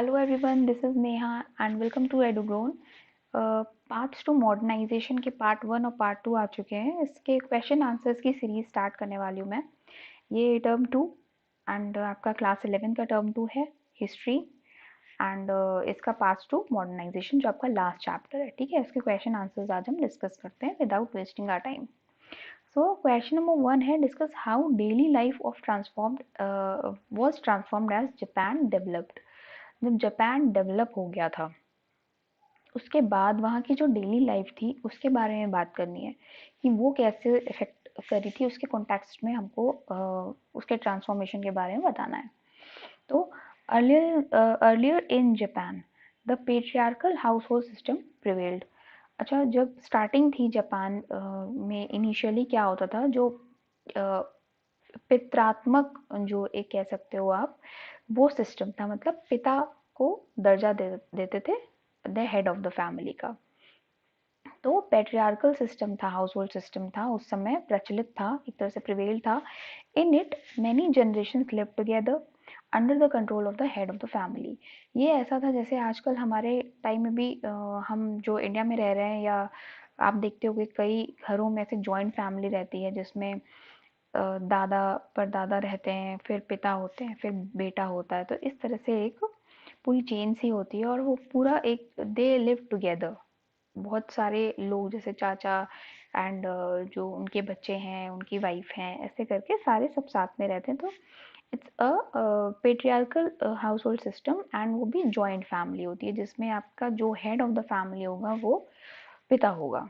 Hello everyone, this is Neha and welcome to EduGrown. Paths to modernisation के part 1 और part 2 आ चुके हैं। इसके क्वेश्चन आंसर्स की सीरीज स्टार्ट करने वाली हूँ मैं। ये टर्म 2 एंड आपका क्लास 11 का टर्म 2 है हिस्ट्री एंड इसका पार्ट 2 मॉडर्नाइजेशन जो आपका लास्ट चैप्टर है। ठीक है, इसके क्वेश्चन आंसर्स आज हम डिस्कस करते हैं without wasting our time. So question number 1 है, discuss how daily life of transformed was transformed as Japan developed. जब जापान डेवलप हो गया था उसके बाद वहाँ की जो डेली लाइफ थी उसके बारे में बात करनी है कि वो कैसे इफेक्ट करी थी। उसके कॉन्टेक्स्ट में हमको उसके ट्रांसफॉर्मेशन के बारे में बताना है। तो earlier in Japan the patriarchal house hold system prevailed. अच्छा, जब स्टार्टिंग थी जापान में इनिशियली क्या होता था, जो पित्रात्मक जो एक कह सकते हो आप, वो सिस्टम था। मतलब पिता को दर्जा देते थे the head of the family का। तो पेट्रियार्कल सिस्टम था, हाउस होल्ड सिस्टम था, उस समय प्रचलित था, एक तरह से प्रिवेल था। In it many generation live together under the control of the head of the family. ये ऐसा था जैसे आजकल हमारे टाइम में भी हम जो इंडिया में रह रहे हैं, या आप देखते होगे कई घरों में ऐसे जॉइंट फैमिली रहती है जिसमें दादा परदादा रहते हैं, फिर पिता होते हैं, फिर बेटा होता है। तो इस तरह से एक पूरी चेन सी होती है और वो पूरा एक दे लिव टुगेदर। बहुत सारे लोग जैसे चाचा एंड जो उनके बच्चे हैं, उनकी वाइफ हैं, ऐसे करके सारे सब साथ में रहते हैं। तो it's a patriarchal house hold system and वो भी जॉइंट फैमिली होती है जिसमें आपका जो हेड ऑफ द फैमिली होगा वो पिता होगा।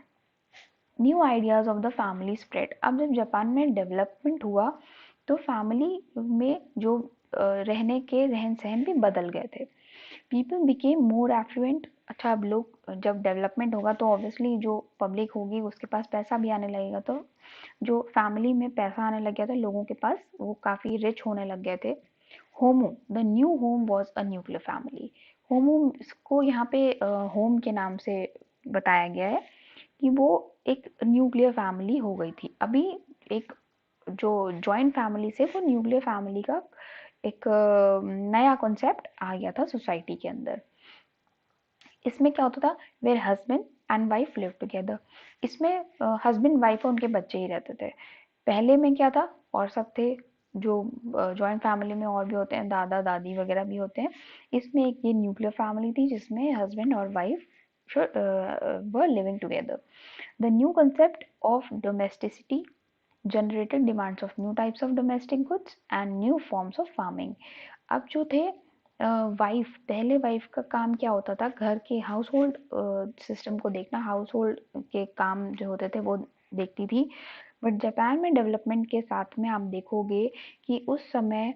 New ideas of the family spread. अब जब जापान में डेवलपमेंट हुआ तो फैमिली में जो रहने के रहन सहन भी बदल गए थे। People became more affluent. अच्छा, अब लोग जब डेवलपमेंट होगा तो ऑब्वियसली जो पब्लिक होगी उसके पास पैसा भी आने लगेगा। तो जो फैमिली में पैसा आने लग गया था लोगों के पास, वो काफ़ी रिच होने लग गए थे। Homo the new home was a nuclear family. Homo को यहाँ पे होम के नाम से बताया गया है कि वो एक न्यूक्लियर फैमिली हो गई थी। अभी एक जो जॉइंट फैमिली से वो न्यूक्लियर फैमिली का एक नया कॉन्सेप्ट आ गया था सोसाइटी के अंदर। इसमें क्या होता था, where husband and wife live together. इसमें हस्बैंड वाइफ और उनके बच्चे ही रहते थे। पहले में क्या था, और सब थे, जो जॉइंट फैमिली में और भी होते हैं, दादा दादी वगैरह भी होते हैं। इसमें एक ये न्यूक्लियर फैमिली थी जिसमें हस्बैंड और wife were living together. The new concept of domesticity generated demands of new types of domestic goods and new forms of farming। अब जो थे वाइफ, पहले वाइफ का काम क्या होता था, घर के हाउस होल्ड सिस्टम को देखना, हाउस होल्ड के काम जो होते थे वो देखती थी। बट जापान में डेवलपमेंट के साथ में आप देखोगे कि उस समय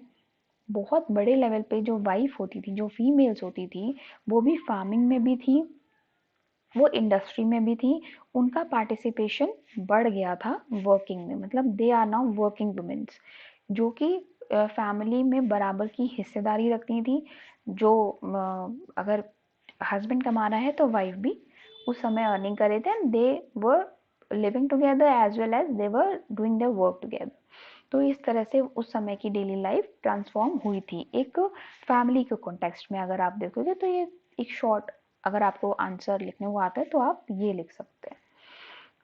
बहुत बड़े लेवल पे जो वाइफ होती थी, जो फीमेल्स होती थी, वो भी फार्मिंग में भी थी, वो इंडस्ट्री में भी थी। उनका पार्टिसिपेशन बढ़ गया था वर्किंग में। मतलब they are now working womens जो कि फैमिली में बराबर की हिस्सेदारी रखती थी। जो अगर हस्बैंड कमा रहा है तो वाइफ भी उस समय अर्निंग कर रहे थे and they were living together as well as they were doing their work together. तो इस तरह से उस समय की डेली लाइफ ट्रांसफॉर्म हुई थी एक फैमिली के कॉन्टेक्स्ट में। अगर आप देखोगे तो ये एक शॉर्ट, अगर आपको आंसर लिखने को आता है तो आप ये लिख सकते हैं।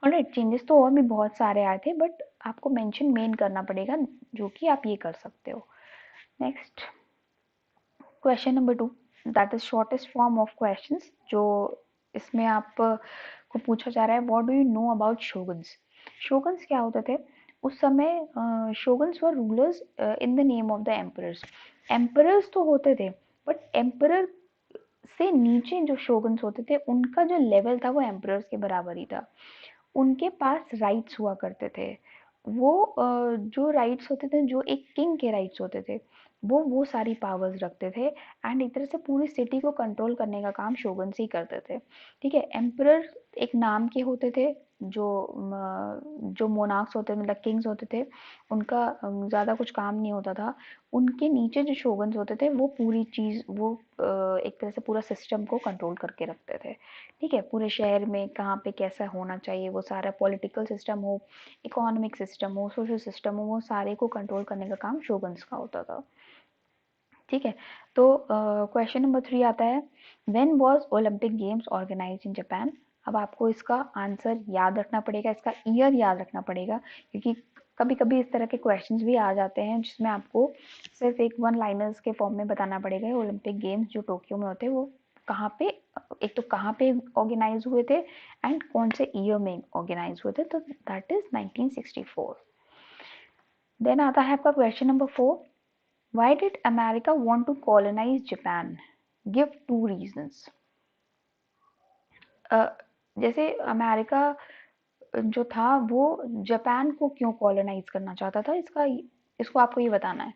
ऑलराइट, चेंजेस तो और भी बहुत सारे आए थे बट आपको मेंशन मेन करना पड़ेगा, जो कि आप ये कर सकते हो। Next question number 2, that is shortest form of questions. जो इसमें आप को पूछा जा रहा है, what do you know about shoguns. Shoguns क्या होते थे उस समय? Shoguns were rulers in the name of the emperors. Emperors तो होते थे बट एम्परर से नीचे जो शोगन्स होते थे उनका जो लेवल था वो एम्परर्स के बराबर ही था। उनके पास राइट्स हुआ करते थे। वो जो राइट्स होते थे, जो एक किंग के राइट्स होते थे, वो सारी पावर्स रखते थे एंड एक तरह से पूरी सिटी को कंट्रोल करने का काम शोगन्स ही करते थे। ठीक है, एम्परर एक नाम के होते थे। जो जो मोनार्क्स होते थे, मतलब किंग्स होते थे, उनका ज़्यादा कुछ काम नहीं होता था। उनके नीचे जो शोगन्स होते थे वो पूरी चीज़, वो एक तरह से पूरा सिस्टम को कंट्रोल करके रखते थे। ठीक है, पूरे शहर में कहाँ पे कैसा होना चाहिए, वो सारा पॉलिटिकल सिस्टम हो, इकोनॉमिक सिस्टम हो, सोशल सिस्टम हो, वो सारे को कंट्रोल करने का काम शोगन्स का होता था। ठीक है। तो क्वेश्चन नंबर 3 आता है, when was Olympic games organised in Japan. अब आपको इसका आंसर याद रखना पड़ेगा, इसका ईयर याद रखना पड़ेगा, क्योंकि कभी कभी इस तरह के क्वेश्चंस भी आ जाते हैं जिसमें आपको सिर्फ एक वन लाइनर्स के फॉर्म में बताना पड़ेगा ओलंपिक गेम्स जो टोक्यो में होते हैं वो कहाँ पे, एक तो कहाँ पे ऑर्गेनाइज हुए थे एंड कौन से ईयर में ऑर्गेनाइज हुए थे, तो दैट इज 1964। देन आता है आपका question number 4, Why did America want to colonize Japan? Give two reasons. जैसे अमेरिका जो था वो जापान को क्यों कॉलोनाइज करना चाहता था, इसका इसको आपको ये बताना है।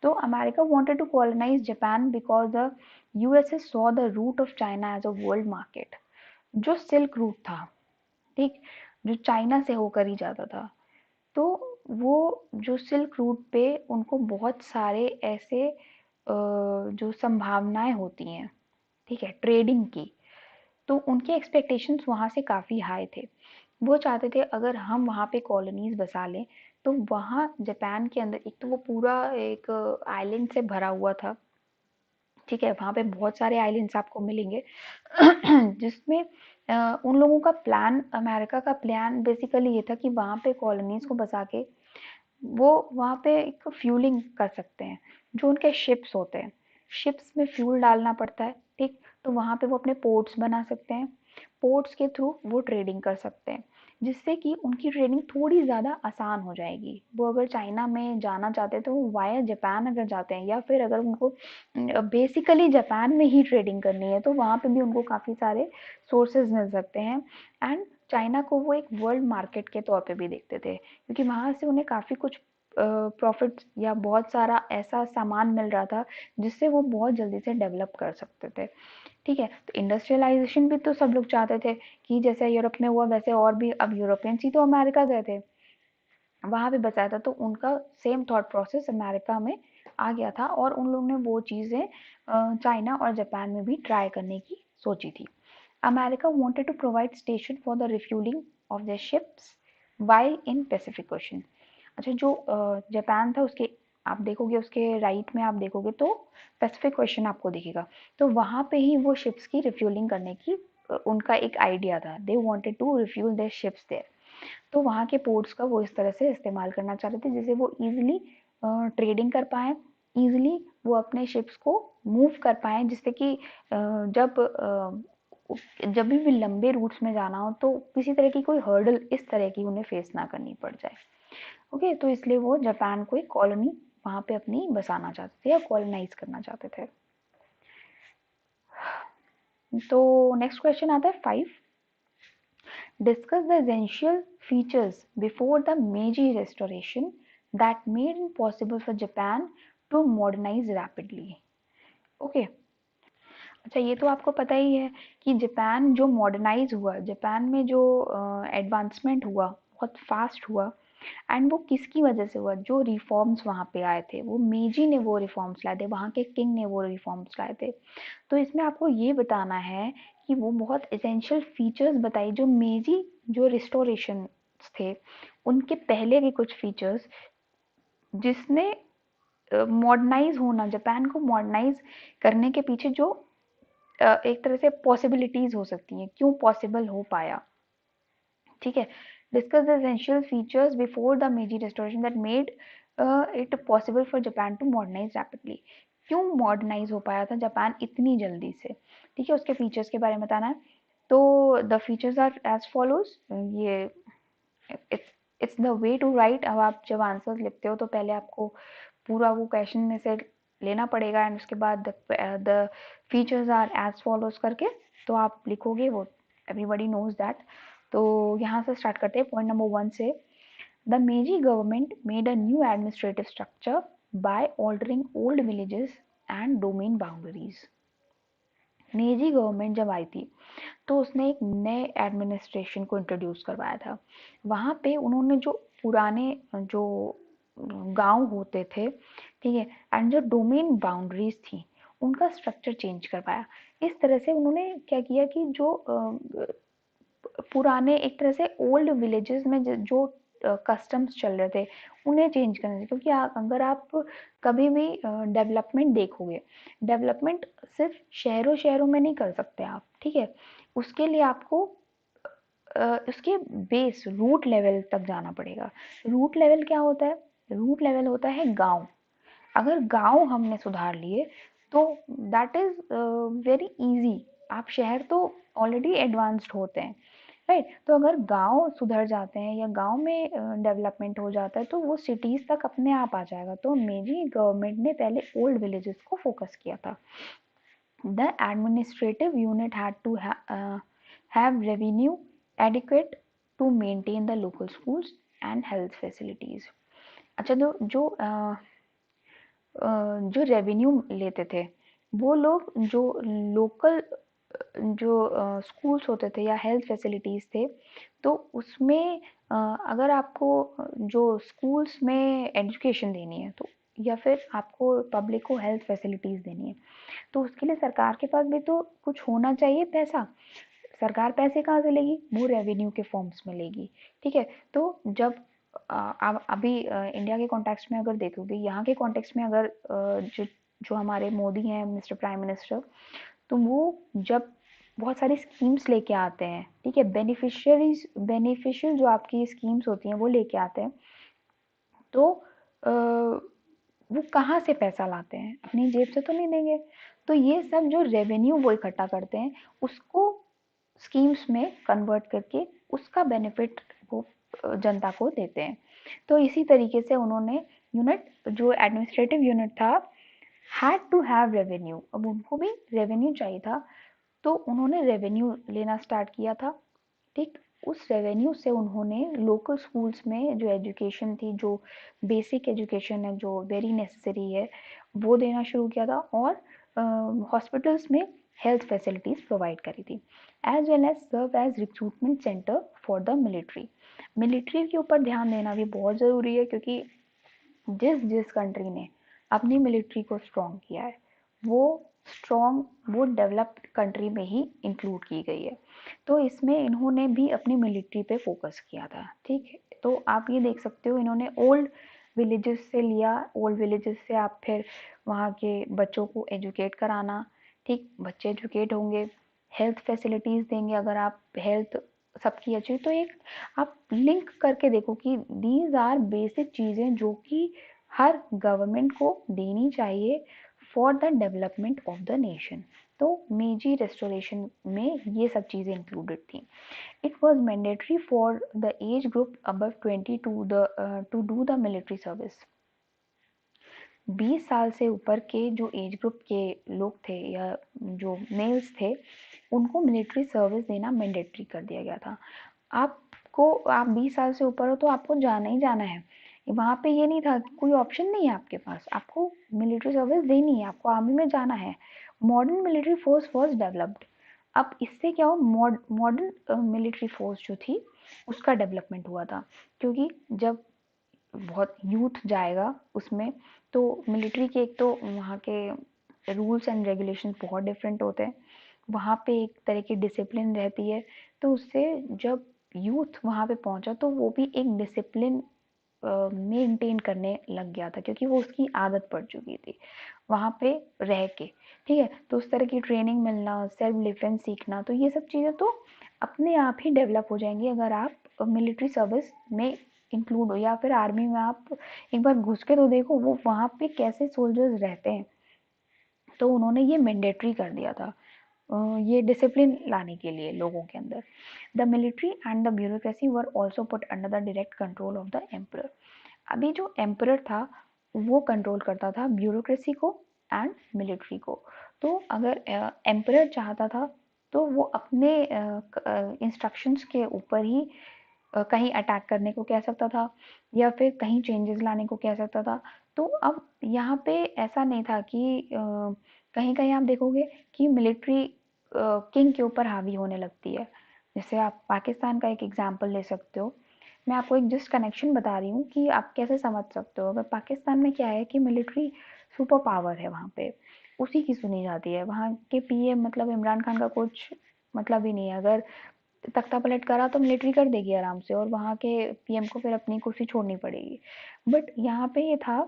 तो America wanted to colonize Japan because the USA saw the route of China as a world market. जो सिल्क रूट था, ठीक, जो चाइना से होकर ही जाता था, तो वो जो सिल्क रूट पे उनको बहुत सारे ऐसे जो संभावनाएं होती हैं, ठीक है, ट्रेडिंग की, तो उनके एक्सपेक्टेशंस वहाँ से काफ़ी हाई थे। वो चाहते थे अगर हम वहाँ पे कॉलोनीज बसा लें तो वहाँ जापान के अंदर एक तो वो पूरा एक आइलैंड से भरा हुआ था, ठीक है, वहाँ पे बहुत सारे आइलैंड्स आपको मिलेंगे जिसमें उन लोगों का प्लान, अमेरिका का प्लान बेसिकली ये था कि वहाँ पे कॉलोनीज को बसा के वो वहाँ पे एक फ्यूलिंग कर सकते हैं, जो उनके शिप्स होते हैं, शिप्स में फ्यूल डालना पड़ता है, ठीक, तो वहाँ पे वो अपने पोर्ट्स बना सकते हैं, पोर्ट्स के थ्रू वो ट्रेडिंग कर सकते हैं, जिससे कि उनकी ट्रेडिंग थोड़ी ज़्यादा आसान हो जाएगी। वो अगर चाइना में जाना चाहते हैं तो वो वाया जापान अगर जाते हैं, या फिर अगर उनको बेसिकली जापान में ही ट्रेडिंग करनी है तो वहाँ पे भी उनको काफ़ी सारे सोर्सेज मिल सकते हैं। एंड चाइना को वो एक वर्ल्ड मार्केट के तौर पे भी देखते थे, क्योंकि वहाँ से उन्हें काफ़ी कुछ प्रॉफिट या बहुत सारा ऐसा सामान मिल रहा था जिससे वो बहुत जल्दी से डेवलप कर सकते थे, ठीक है। तो इंडस्ट्रियलाइजेशन भी तो सब लोग चाहते थे कि जैसे यूरोप में हुआ वैसे और भी, अब यूरोपियंस ही तो अमेरिका गए थे, वहां पे बचाया था, तो उनका सेम थॉट प्रोसेस अमेरिका में आ गया था और उन लोगों ने वो चीज़ें चाइना और जापान में भी ट्राई करने की सोची थी। America wanted to provide station for the refueling of their ships while in Pacific Ocean। अच्छा, जो जापान था उसके आप देखोगे, उसके राइट में आप देखोगे तो पैसिफिक ओशन आपको दिखेगा, तो वहां पे ही वो शिप्स की रिफ्यूलिंग करने की उनका एक आइडिया था। They wanted to refuel their ships there, तो वहाँ के पोर्ट्स का वो इस तरह से इस्तेमाल करना चाहते थे जिससे वो इजीली ट्रेडिंग कर पाएँ, इजीली वो अपने शिप्स को मूव कर पाएँ, जिससे कि जब भी लंबे रूट्स में जाना हो तो किसी तरह की कोई हर्डल इस तरह की उन्हें फेस ना करनी पड़ जाए। ओके, तो इसलिए वो जापान को एक कॉलोनी वहाँ पे अपनी बसाना चाहते थे या कॉलोनाइज करना चाहते थे। तो नेक्स्ट क्वेश्चन आता है 5, discuss the essential features before the Meiji Restoration that made it possible for Japan to modernize rapidly। Okay, अच्छा, ये तो आपको पता ही है कि जापान जो मॉडर्नाइज हुआ, जापान में जो एडवांसमेंट हुआ बहुत फास्ट हुआ, एंड वो किसकी वजह से हुआ, जो रिफॉर्म्स वहाँ पे आए थे, वो मेजी ने वो रिफॉर्म्स लाए थे, वहाँ के किंग ने वो रिफॉर्म्स लाए थे। तो इसमें आपको ये बताना है कि वो बहुत एसेंशियल फीचर्स बताई जो मेजी जो रिस्टोरेशन थे उनके पहले के कुछ फीचर्स जिसने मॉडर्नाइज होना, जापान को मॉडर्नाइज करने के पीछे जो एक तरह से पॉसिबिलिटीज हो सकती हैं, क्यों पॉसिबल हो पाया, ठीक है। Discuss the essential features before the Meiji restoration that made it possible for Japan to modernise rapidly. क्यों मॉडर्नाइज हो पाया था जापान इतनी जल्दी से, ठीक है, उसके फीचर्स के बारे में बताना है। तो the features are as follows, ये it's it's the way to write. अब आप जब आंसर लिखते हो तो पहले आपको पूरा वो क्वेश्चन में से लेना पड़ेगा एंड उसके बाद the features are as follows करके तो आप लिखोगे, वो एवरीबडी नोज दैट। तो यहाँ से स्टार्ट करते हैं पॉइंट नंबर 1 से। द मेजी government made a new administrative structure bye altering old villages and domain boundaries. मेजी गवर्नमेंट जब आई थी तो उसने एक नए एडमिनिस्ट्रेशन को इंट्रोड्यूस करवाया था। वहाँ पे उन्होंने जो पुराने जो गांव होते थे, ठीक है, एंड जो डोमेन बाउंड्रीज थी उनका स्ट्रक्चर चेंज करवाया। इस तरह से उन्होंने क्या किया कि जो पुराने एक तरह से ओल्ड विलेजेस में जो कस्टम्स चल रहे थे उन्हें चेंज करना चाहिए, क्योंकि अगर आप कभी भी डेवलपमेंट देखोगे, डेवलपमेंट सिर्फ शहरों शहरों में नहीं कर सकते आप, ठीक है, उसके लिए आपको उसके बेस रूट लेवल तक जाना पड़ेगा। रूट लेवल क्या होता है? रूट लेवल होता है गांव। अगर गांव हमने सुधार लिए तो दैट इज वेरी इजी। आप शहर तो ऑलरेडी एडवांस्ड होते हैं, राइट? तो अगर गांव सुधर जाते हैं या गांव में डेवलपमेंट हो जाता है तो वो सिटीज तक अपने आप आ जाएगा। तो मेरी गवर्नमेंट ने पहले ओल्ड विलेजेस को फोकस किया था। The administrative unit had to have revenue adequate to maintain the local schools and health facilities. अच्छा, जो रेवेन्यू लेते थे वो लोग, जो लोकल जो स्कूल्स होते थे या हेल्थ फैसिलिटीज़ थे, तो उसमें अगर आपको जो स्कूल्स में एजुकेशन देनी है, तो या फिर आपको पब्लिक को हेल्थ फैसिलिटीज़ देनी है, तो उसके लिए सरकार के पास भी तो कुछ होना चाहिए पैसा। सरकार पैसे कहाँ से लेगी? वो रेवेन्यू के फॉर्म्स में लेगी, ठीक है। तो जब आप अभी इंडिया के कॉन्टेक्स्ट में अगर देखोगे, यहाँ के कॉन्टेक्स्ट में अगर जो जो हमारे मोदी हैं, मिस्टर प्राइम मिनिस्टर, तो वो जब बहुत सारी स्कीम्स लेके आते हैं, ठीक है, बेनिफिशियल जो आपकी स्कीम्स होती हैं वो लेके आते हैं, तो वो कहाँ से पैसा लाते हैं? अपनी जेब से तो नहीं देंगे। तो ये सब जो रेवेन्यू वो इकट्ठा करते हैं, उसको स्कीम्स में कन्वर्ट करके उसका बेनिफिट वो जनता को देते हैं। तो इसी तरीके से उन्होंने यूनिट, जो एडमिनिस्ट्रेटिव यूनिट था, हैड टू हैव रेवेन्यू। अब उनको भी रेवेन्यू चाहिए था, तो उन्होंने रेवेन्यू लेना स्टार्ट किया था, ठीक। उस रेवेन्यू से उन्होंने लोकल स्कूल्स में जो एजुकेशन थी, जो बेसिक एजुकेशन है, जो वेरी नेसेसरी है, वो देना शुरू किया था, और हॉस्पिटल्स में हेल्थ फैसिलिटीज़ प्रोवाइड करी थी, as well as serve as recruitment centre for the military. Military के ऊपर ध्यान देना भी बहुत ज़रूरी है, क्योंकि जिस जिस कंट्री ने अपनी मिलिट्री को स्ट्रॉन्ग किया है, वो वो डेवलप्ड कंट्री में ही इंक्लूड की गई है। तो इसमें इन्होंने भी अपनी मिलिट्री पे फोकस किया था, ठीक है। तो आप ये देख सकते हो, इन्होंने ओल्ड विलेजेस से लिया, ओल्ड विलेजेस से आप फिर वहाँ के बच्चों को एजुकेट कराना, ठीक, बच्चे एजुकेट होंगे, हेल्थ फैसिलिटीज़ देंगे। अगर आप हेल्थ सबकी अच्छी, तो एक आप लिंक करके देखो कि दीज आर बेसिक चीज़ें जो कि हर गवर्नमेंट को देनी चाहिए for the development of the nation. तो मेजी रेस्टोरेशन में ये सब चीज़ें इंक्लूडेड थी। It was mandatory for the age group above 20 to do the military service. 20 साल से ऊपर के जो एज ग्रुप के लोग थे या जो मेल्स थे, उनको मिलिट्री सर्विस देना मैंडेटरी कर दिया गया था। आप 20 साल से ऊपर हो तो आपको जाना ही जाना है। वहाँ पे ये नहीं था, कोई ऑप्शन नहीं है आपके पास, आपको मिलिट्री सर्विस देनी है, आपको आर्मी में जाना है। Modern military force was developed. अब इससे क्या हो, मॉडर्न मिलिट्री फोर्स जो थी उसका डेवलपमेंट हुआ था, क्योंकि जब बहुत यूथ जाएगा उसमें, तो मिलिट्री के एक तो वहाँ के रूल्स एंड रेगुलेशंस बहुत डिफरेंट होते हैं, वहाँ पे एक तरह की डिसिप्लिन रहती है। तो उससे जब यूथ वहाँ पे पहुँचा तो वो भी एक डिसिप्लिन मेंटेन करने लग गया था, क्योंकि वो उसकी आदत पड़ चुकी थी वहाँ पे रह के, ठीक है। तो उस तरह की ट्रेनिंग मिलना, सेल्फ डिफेंस सीखना, तो ये सब चीज़ें तो अपने आप ही डेवलप हो जाएंगी अगर आप मिलिट्री सर्विस में इंक्लूड हो, या फिर आर्मी में आप एक बार घुस के तो देखो वो वहाँ पे कैसे सोल्जर्स रहते हैं। तो उन्होंने ये मैंडेटरी कर दिया था, ये डिसिप्लिन लाने के लिए लोगों के अंदर। The military and the bureaucracy were also put under the direct control of the emperor. अभी जो एम्परर था वो कंट्रोल करता था ब्यूरोक्रेसी को एंड मिलिट्री को। तो अगर एम्परर चाहता था तो वो अपने इंस्ट्रक्शंस के ऊपर ही कहीं अटैक करने को कह सकता था, या फिर कहीं चेंजेस लाने को कह सकता था। तो अब यहाँ पे ऐसा नहीं था कि कहीं कहीं आप देखोगे कि मिलिट्री किंग के ऊपर हावी होने लगती है। जैसे आप पाकिस्तान का एक एग्जांपल ले सकते हो। मैं आपको एक जस्ट कनेक्शन बता रही हूँ कि आप कैसे समझ सकते हो। अगर पाकिस्तान में क्या है कि मिलिट्री सुपर पावर है, वहाँ पे उसी की सुनी जाती है। वहाँ के पीएम मतलब इमरान खान का कुछ मतलब ही नहीं है। अगर तख्ता पलट करा तो मिलिट्री कर देगी आराम से, और वहाँ के पीएम को फिर अपनी कुर्सी छोड़नी पड़ेगी। बट यहाँ पे ये था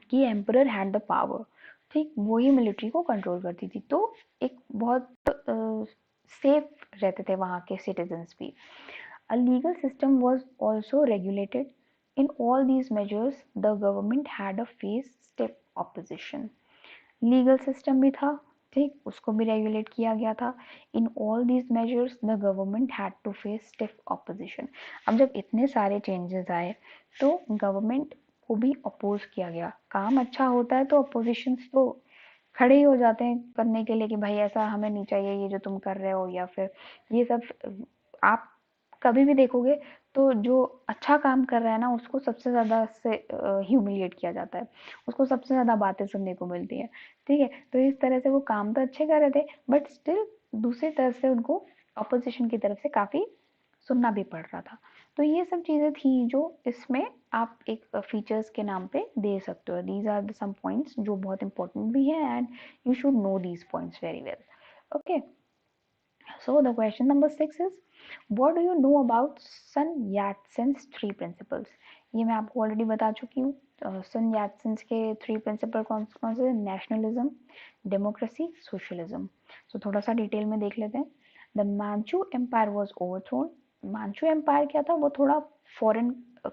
कि एम्परर हैड द पावर, ठीक, वो ही मिलिट्री को कंट्रोल करती थी, तो एक बहुत सेफ रहते थे वहाँ के सिटीजन्स भी। A legal system was also regulated. In all these measures, the government had a face step opposition. Legal system भी था, ठीक, उसको भी रेगुलेट किया गया था। In all these measures the government had to face stiff opposition. अब जब इतने सारे चेंजेस आए तो गवर्नमेंट को भी अपोज किया गया। काम अच्छा होता है तो अपोजिशन तो खड़े ही हो जाते हैं करने के लिए कि भाई ऐसा हमें नहीं चाहिए ये जो तुम कर रहे हो, या फिर ये सब। आप कभी भी देखोगे तो जो अच्छा काम कर रहा है ना उसको सबसे ज़्यादा से ह्यूमिलिएट किया जाता है, उसको सबसे ज़्यादा बातें सुनने को मिलती है, ठीक है। तो इस तरह से वो काम तो अच्छे कर रहे थे, बट स्टिल दूसरी तरफ से उनको अपोजिशन की तरफ से काफ़ी सुनना भी पड़ रहा था। तो ये सब चीज़ें थी जो इसमें आप एक फीचर्स के नाम पे दे सकते हो। These are the some points जो बहुत इंपॉर्टेंट भी है, and you should know these points very well. Okay, so the question number 6 is, what do you know about Sun Yatsen's three principles? ये मैं आपको ऑलरेडी बता चुकी हूँ। सन याटसेन्स के थ्री प्रिंसिपल कौन कौन से? Nationalism, democracy, socialism. सो थोड़ा सा डिटेल में देख लेते हैं। The Manchu empire was overthrown. Manchu empire क्या था? वो थोड़ा फॉरेन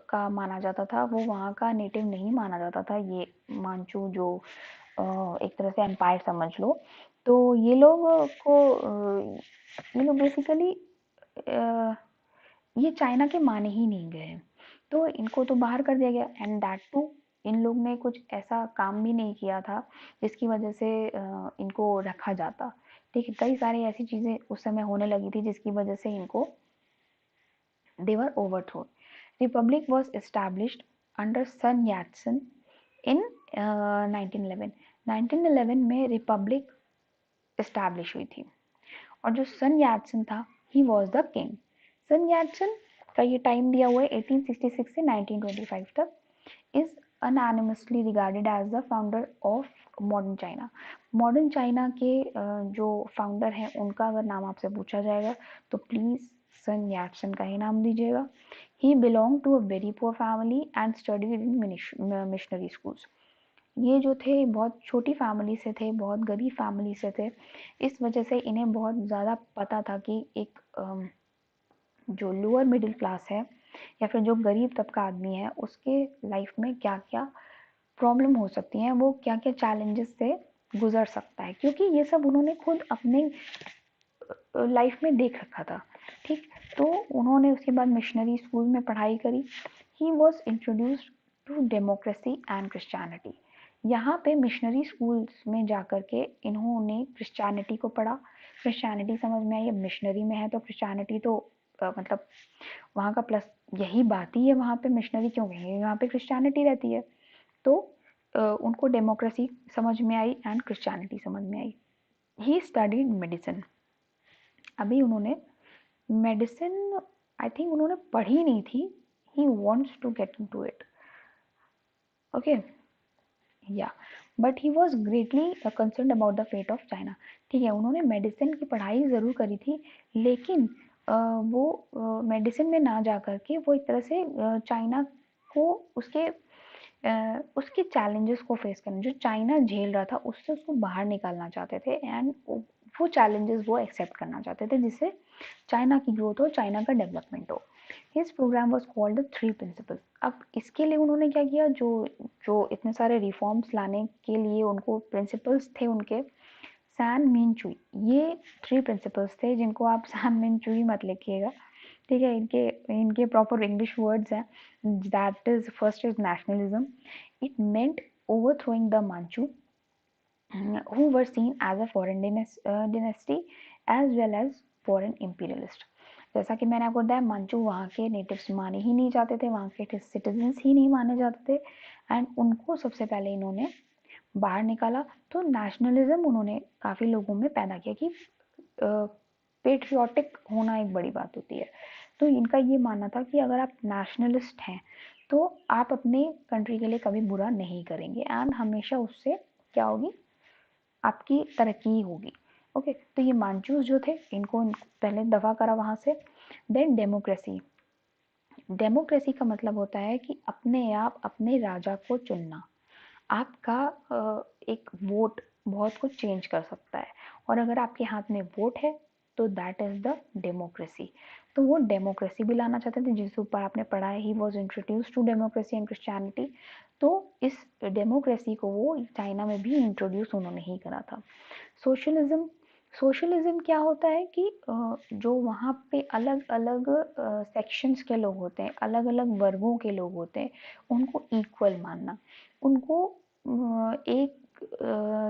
का माना जाता था, वो वहाँ का नेटिव नहीं माना जाता था। ये मांचू जो एक तरह से एम्पायर समझ लो। तो ये लोग को ये लोग बेसिकली ये चाइना के माने ही नहीं गए, तो इनको तो बाहर कर दिया गया। एंड दैट टू इन लोग ने कुछ ऐसा काम भी नहीं किया था जिसकी वजह से इनको रखा जाता, ठीक है। कई सारी ऐसी चीजें उस समय होने लगी थी जिसकी वजह से इनको they were overthrown. Republic was established under Sun Yat-sen in 1911। 1911 में रिपब्लिक एस्टैब्लिश हुई थी, और जो सन याटसन था ही वॉज द किंग। सन याटसन का ये टाइम दिया हुआ है 1866 से 1925 तक। Is unanimously regarded as the founder of modern China. Modern China के जो फाउंडर हैं उनका अगर नाम आपसे पूछा जाएगा तो प्लीज सन याटसन का ही नाम दीजिएगा। He belong to a very poor family and studied in missionary schools. ये जो थे बहुत छोटी फैमिली से थे, बहुत गरीब फैमिली से थे। इस वजह से इन्हें बहुत ज़्यादा पता था कि एक जो लोअर मिडिल क्लास है या फिर जो गरीब तबका आदमी है उसके लाइफ में क्या क्या प्रॉब्लम हो सकती हैं, वो क्या क्या चैलेंजेस से गुजर सकता है, क्योंकि ये सब उन्होंने खुद अपने लाइफ में देख रखा था, ठीक। तो उन्होंने उसके बाद मिशनरी स्कूल में पढ़ाई करी। He was introduced to democracy and Christianity. यहाँ पे मिशनरी स्कूल्स में जाकर के इन्होंने क्रिश्चियनिटी को पढ़ा। क्रिश्चियनिटी समझ में आई, अब मिशनरी में है तो क्रिश्चियनिटी तो मतलब वहाँ का प्लस यही बात ही है, वहाँ पे मिशनरी क्यों गई है, यहाँ पे क्रिश्चियनिटी रहती है। तो उनको डेमोक्रेसी समझ में आई एंड क्रिश्चियनिटी समझ में आई। He studied medicine. अभी उन्होंने मेडिसिन आई थिंक उन्होंने पढ़ी नहीं थी। He wants to get in to it, okay, yeah but he was greatly concern about the fate of China. ठीक है, उन्होंने मेडिसिन की पढ़ाई ज़रूर करी थी, लेकिन वो मेडिसिन में ना जा कर के वो एक तरह से चाइना को उसके चैलेंजेस को फेस करना, जो चाइना झेल रहा था उससे उसको बाहर निकालना चाहते थे, एंड वो चैलेंजेस वो एक्सेप्ट करना चाहते थे जिससे चाइना की ग्रोथ हो, चाइना का डेवलपमेंट हो। His programme was called the three principles. अब इसके लिए उन्होंने क्या किया, जो जो इतने सारे रिफॉर्म्स लाने के लिए उनको प्रिंसिपल्स थे उनके, सैन मिन चुई, ये थ्री प्रिंसिपल्स थे जिनको आप सैन मिन चुई मत लिखिएगा, ठीक है। इनके इनके प्रॉपर इंग्लिश वर्ड्स हैं। That is first is nationalism. It meant ओवरथ्रोइंग the Manchu who were seen as a foreign dynasty as well as foreign imperialist। जैसा कि मैंने आपको बताया, मांचू वहाँ के नेटिव्स माने ही नहीं जाते थे, वहाँ के सिटीजन्स ही नहीं माने जाते थे, एंड उनको सबसे पहले इन्होंने बाहर निकाला। तो नेशनलिज्म उन्होंने काफ़ी लोगों में पैदा किया कि पेट्रियाटिक होना एक बड़ी बात होती है। तो इनका ये मानना था कि अगर आप नेशनलिस्ट हैं तो आप अपने कंट्री के लिए कभी बुरा नहीं करेंगे, एंड हमेशा उससे क्या होगी, आपकी तरक्की होगी। ओके, तो ये मांचूस जो थे इनको पहले दफा करा वहां से। Then democracy. डेमोक्रेसी का मतलब होता है कि अपने आप अपने राजा को चुनना। आपका एक वोट बहुत कुछ चेंज कर सकता है, और अगर आपके हाथ में वोट है तो दैट इज द डेमोक्रेसी। तो वो डेमोक्रेसी भी लाना चाहते थे, जिसके ऊपर आपने पढ़ा है he was introduce to democracy and Christianity. तो इस डेमोक्रेसी को वो चाइना में भी इंट्रोड्यूस उन्होंने ही करा था। सोशलिज्म। सोशलिज्म क्या होता है कि जो वहाँ पे अलग अलग सेक्शंस के लोग होते हैं, अलग अलग वर्गों के लोग होते हैं, उनको इक्वल मानना, उनको एक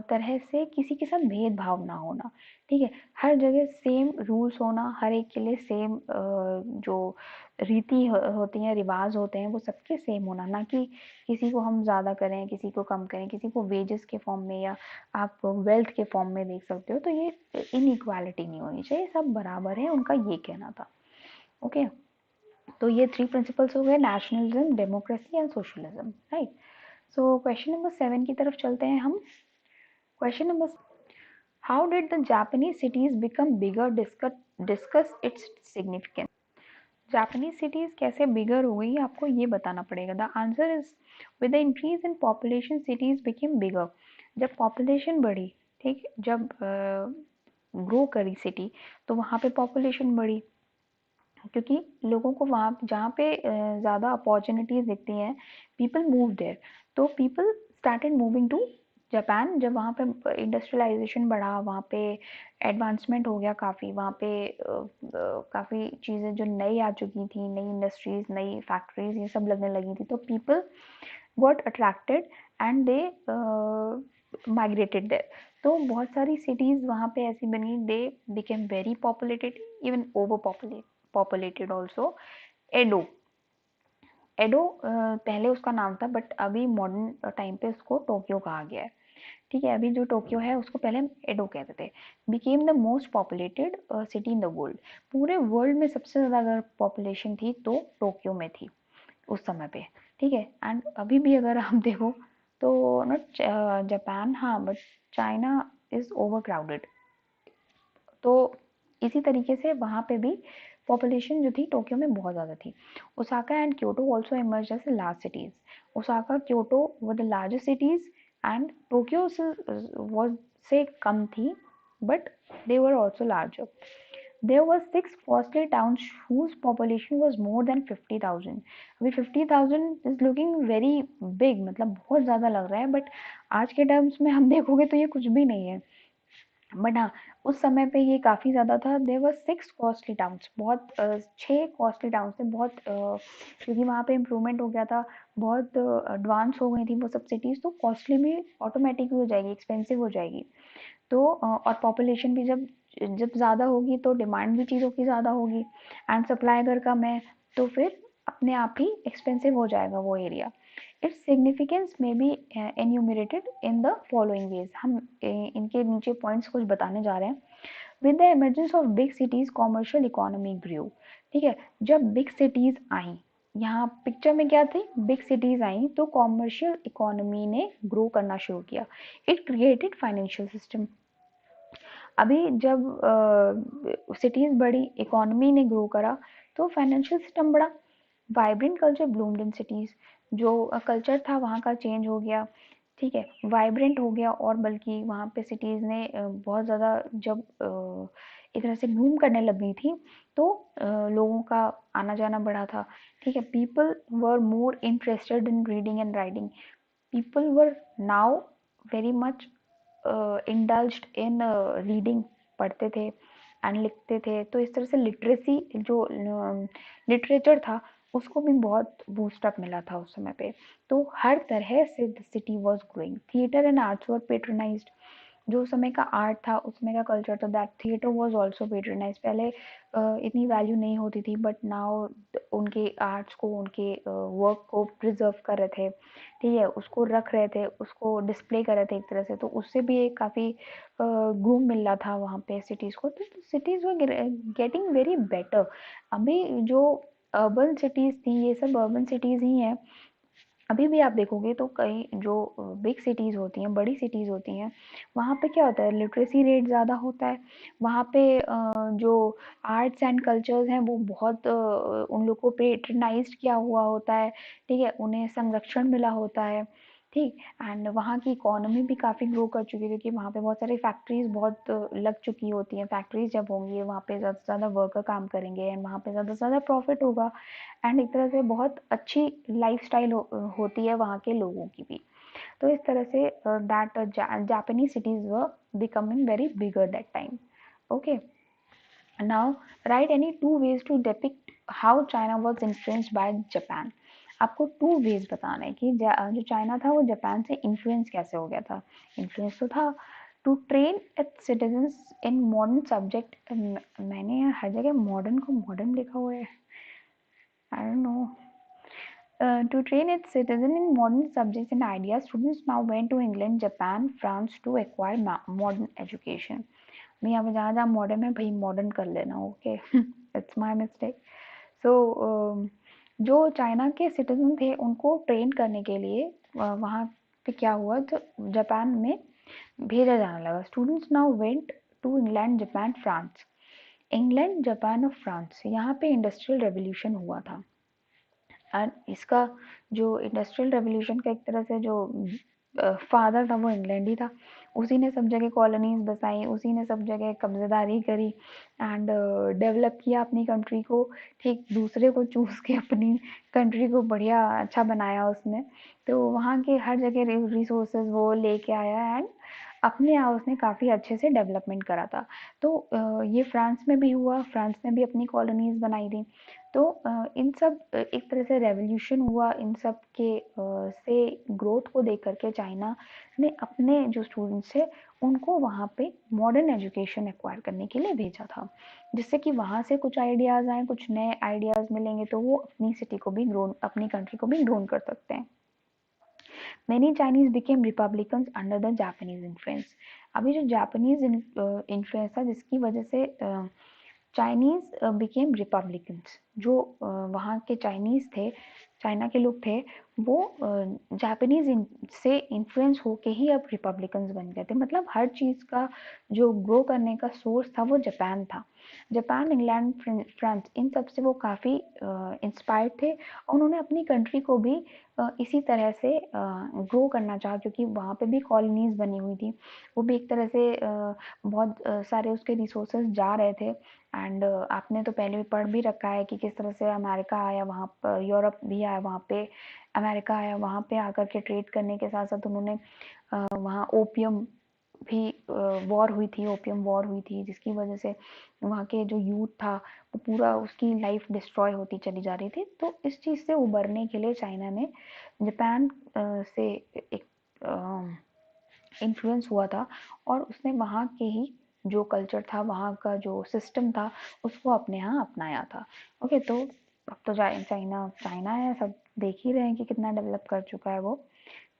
तरह से किसी के साथ भेदभाव ना होना। ठीक है, हर जगह सेम रूल्स होना, हर एक के लिए सेम जो रीति होती हैं, रिवाज होते हैं, वो सबके सेम होना, ना कि किसी को हम ज़्यादा करें, किसी को कम करें, किसी को वेजेस के फॉर्म में या आप वेल्थ के फॉर्म में देख सकते हो। तो ये इनइक्वालिटी नहीं होनी चाहिए, सब बराबर है, उनका ये कहना था। ओके, तो ये 3 प्रिंसिपल्स हो गए, nationalism, democracy and socialism, right. So question number 7 की तरफ चलते हैं हम। Question number, how did the Japanese cities become bigger, discuss its significance. Japanese cities कैसे बिगर हो गई, आपको ये बताना पड़ेगा। The answer is, with the increase in population cities became bigger. जब पॉपुलेशन बढ़ी, ठीक, जब ग्रो करी सिटी, तो वहाँ पे पॉपुलेशन बढ़ी, क्योंकि लोगों को वहाँ जहाँ पे ज़्यादा अपॉर्चुनिटीज दिखती हैं, पीपल मूव देयर। तो people started moving to Japan. जब वहाँ पे इंडस्ट्रियलाइजेशन बढ़ा, वहाँ पे एडवांसमेंट हो गया काफ़ी, वहाँ पे काफ़ी चीज़ें जो नई आ चुकी थी, नई इंडस्ट्रीज, नई फैक्ट्रीज, ये सब लगने लगी थी, तो people got attracted and they migrated there. तो बहुत सारी सिटीज़ वहाँ पे ऐसी बनी, they became very populated, even over populated also. Edo. Edo पहले उसका नाम था, बट अभी मॉडर्न टाइम पे उसको टोक्यो कहा गया है। ठीक है, अभी जो टोक्यो है उसको पहले हम एडो कहते थे। Became the most populated city in the world. पूरे वर्ल्ड में सबसे ज़्यादा अगर पॉपुलेशन थी तो टोक्यो में थी उस समय पे। ठीक है, एंड अभी भी अगर आप देखो तो नॉट जापान, हाँ, but China is over crowded. तो इसी तरीके से वहाँ पे भी पॉपुलेशन जो थी टोक्यो में बहुत ज़्यादा थी। Osaka and Kyoto also emerge as large cities. Osaka, Kyoto were the largest cities, and Tokyo was से कम थी, but they were also larger. There were 6 costly towns whose population was more than 50,000। अभी 50,000 is looking very big, मतलब बहुत ज़्यादा लग रहा है, बट आज के टर्म्स में हम देखोगे तो ये कुछ भी नहीं है। बट हाँ, उस समय पे ये काफ़ी ज़्यादा था। देयर वर 6 कॉस्टली टाउन्स, बहुत 6 कॉस्टली टाउन्स थे, बहुत क्योंकि वहाँ पे इम्प्रूवमेंट हो गया था, बहुत एडवांस हो गई थी वो सब सिटीज़, तो कॉस्टली भी ऑटोमेटिक हो जाएगी, एक्सपेंसिव हो जाएगी। तो और पॉपुलेशन भी जब जब ज़्यादा होगी तो डिमांड भी चीज़ों की ज़्यादा होगी, एंड सप्लाई अगर कम है तो फिर अपने आप ही एक्सपेंसिव हो जाएगा वो area. Its significance may be enumerated in the following ways. हम इनके नीचे पॉइंट्स कुछ बताने जा रहे हैं। With the emergence of big cities, commercial economy grew. ठीक है, जब बिग सिटीज आई, यहाँ पिक्चर में क्या थी, बिग सिटीज आई तो कॉमर्शियल इकोनॉमी ने ग्रो करना शुरू किया। It created financial system. अभी जब सिटीज बढ़ी, इकोनॉमी ने ग्रो करा, तो फाइनेंशियल सिस्टम बढ़ा। Vibrant culture bloomed in cities. जो कल्चर था वहाँ का चेंज हो गया। ठीक है, वाइब्रेंट हो गया, और बल्कि वहाँ पे सिटीज ने बहुत ज़्यादा जब एक तरह से ब्लूम करने लग गई थी, तो लोगों का आना जाना बढ़ा था। ठीक है, people were more interested in reading and writing. People were now very much indulged in reading, पढ़ते थे एंड लिखते थे। तो इस तरह से लिटरेसी जो लिटरेचर था उसको भी बहुत बूस्टअप मिला था उस समय पे। तो हर तरह से the city was growing. Theatre and arts were patronised. जो उस समय का आर्ट था, उस समय का कल्चर था, दैट थिएटर वाज आल्सो पेट्रोनाइज्ड। पहले इतनी वैल्यू नहीं होती थी, बट नाउ उनके आर्ट्स को, उनके वर्क को प्रिजर्व कर रहे थे। ठीक है, उसको रख रहे थे, उसको डिस्प्ले कर रहे थे एक तरह से, तो उससे भी एक काफ़ी ग्रूम मिल रहा था वहाँ पे सिटीज़ को। तो cities were getting very better. अभी जो अर्बन सिटीज़ थी, ये सब अर्बन सिटीज़ ही हैं अभी भी आप देखोगे तो कई जो बिग सिटीज़ होती हैं, बड़ी सिटीज़ होती हैं, वहाँ पे क्या होता है, लिटरेसी रेट ज़्यादा होता है। वहाँ पे जो आर्ट्स एंड कल्चर्स हैं वो बहुत उन लोग को पैट्रनाइज़्ड किया हुआ होता है, ठीक है? उन्हें संरक्षण मिला होता है, ठीक? एंड वहाँ की इकोनॉमी भी काफ़ी ग्रो कर चुकी है, क्योंकि वहाँ पे बहुत सारी फैक्ट्रीज़ बहुत लग चुकी होती हैं। फैक्ट्रीज़ जब होंगी, वहाँ पे ज़्यादा से ज़्यादा वर्कर काम करेंगे एंड वहाँ पे ज़्यादा से ज़्यादा प्रॉफ़िट होगा। एंड एक तरह से बहुत अच्छी लाइफस्टाइल होती है वहाँ के लोगों की भी। तो इस तरह से that Japanese cities were becoming very bigger that time. Okay, now write any two ways to depict how China was influenced by Japan. आपको टू वेज बताना है कि जो चाइना था वो जापान से इन्फ्लुएंस कैसे हो गया था। इन्फ्लुएंस तो था to train its citizens in modern subject. मैंने यार हर जगह मॉडर्न को मॉडर्न लिखा हुआ है, I don't know. To train its citizens in modern subjects and ideas, students now went to England, Japan, France to acquire modern education. मैं यहाँ पे जहाँ जहाँ मॉडर्न है भाई मॉडर्न कर लेना, ओके, इट्स माय मिस्टेक। सो जो चाइना के सिटीजन थे उनको ट्रेन करने के लिए वहाँ पे क्या हुआ, तो जापान में भेजा जाने लगा। Students now went to England, Japan, France. England, Japan और फ्रांस, यहाँ पे इंडस्ट्रियल रेवोल्यूशन हुआ था। एंड इसका जो इंडस्ट्रियल रेवोल्यूशन का एक तरह से जो फादर था वो इंग्लैंड ही था। उसी ने सब जगह कॉलोनीज बसाई, उसी ने सब जगह कब्जेदारी करी एंड डेवलप किया अपनी कंट्री को, ठीक, दूसरे को चूज के अपनी कंट्री को बढ़िया अच्छा बनाया उसने। तो वहाँ के हर जगह रिसोर्सेज वो लेके आया एंड अपने आप उसने काफ़ी अच्छे से डेवलपमेंट करा था। तो ये फ्रांस में भी हुआ, फ्रांस ने भी अपनी कॉलोनीज बनाई थी। तो इन सब एक तरह से रेवोल्यूशन हुआ इन सब के से ग्रोथ को देख करके चाइना ने अपने जो स्टूडेंट्स थे उनको वहाँ पे मॉडर्न एजुकेशन एक्वायर करने के लिए भेजा था, जिससे कि वहाँ से कुछ आइडियाज़ आए, कुछ नए आइडियाज़ मिलेंगे तो वो अपनी सिटी को भी ग्रोन, अपनी कंट्री को भी ग्रोन कर सकते हैं। Many Chinese became republicans under the Japanese influence. अभी जो जापानीज इन्फ्लुएंस था जिसकी वजह से चाइनीज बिकेम रिपब्लिकन्स। जो वहाँ के चाइनीज थे, चाइना के लोग थे, वो जापानीज से इन्फ्लुएंस होके ही अब रिपब्लिकन्स बन गए थे। मतलब हर चीज़ का जो ग्रो करने का सोर्स था वो जापान था। जापान, इंग्लैंड, फ्रांस, इन सब से वो काफ़ी इंस्पायर्ड थे और उन्होंने अपनी कंट्री को भी इसी तरह से ग्रो करना चाहा, क्योंकि वहाँ पे भी कॉलोनीज बनी हुई थी। वो भी एक तरह से बहुत सारे उसके रिसोर्सेज जा रहे थे। एंड आपने तो पहले भी पढ़ भी रखा है कि किस तरह से अमेरिका आया वहाँ पर, यूरोप भी आया वहाँ पे, अमेरिका आया वहाँ पे आकर के ट्रेड करने के साथ साथ उन्होंने वहाँ ओपियम भी वॉर हुई थी, ओपियम वॉर हुई थी, जिसकी वजह से वहाँ के जो यूथ था वो पूरा उसकी लाइफ डिस्ट्रॉय होती चली जा रही थी। तो इस चीज़ से उबरने के लिए चाइना ने जापान से एक इन्फ्लुएंस हुआ था और उसने वहाँ के ही जो कल्चर था, वहाँ का जो सिस्टम था, उसको अपने यहाँ अपनाया था। ओके, तो अब तो चाइना चाइना है, सब देख ही रहे हैं कि कितना डेवलप कर चुका है वो,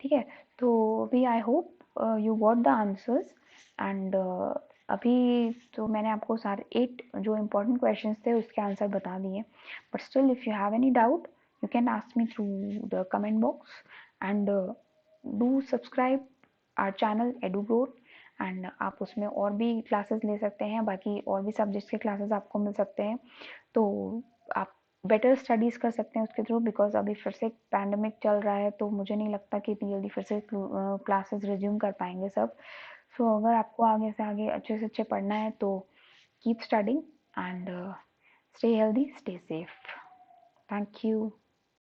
ठीक है। तो we I hope you got the answers and अभी तो मैंने आपको सारे 8 जो इम्पोर्टेंट क्वेश्चंस थे उसके आंसर बता दिए, but still if you have any doubt you can ask me through the comment box and do subscribe our channel EduGrowth. And आप उसमें और भी क्लासेस ले सकते हैं, बाकी और भी सब्जेक्ट्स के क्लासेस आपको मिल सकते हैं। तो आप बेटर स्टडीज़ कर सकते हैं उसके थ्रू, बिकॉज अभी फिर से पैंडमिक चल रहा है तो मुझे नहीं लगता कि इतनी जल्दी फिर से क्लासेस रिज्यूम कर पाएंगे सब। सो अगर आपको आगे से आगे अच्छे से अच्छे पढ़ना है तो keep studying and stay healthy, stay safe. Thank you.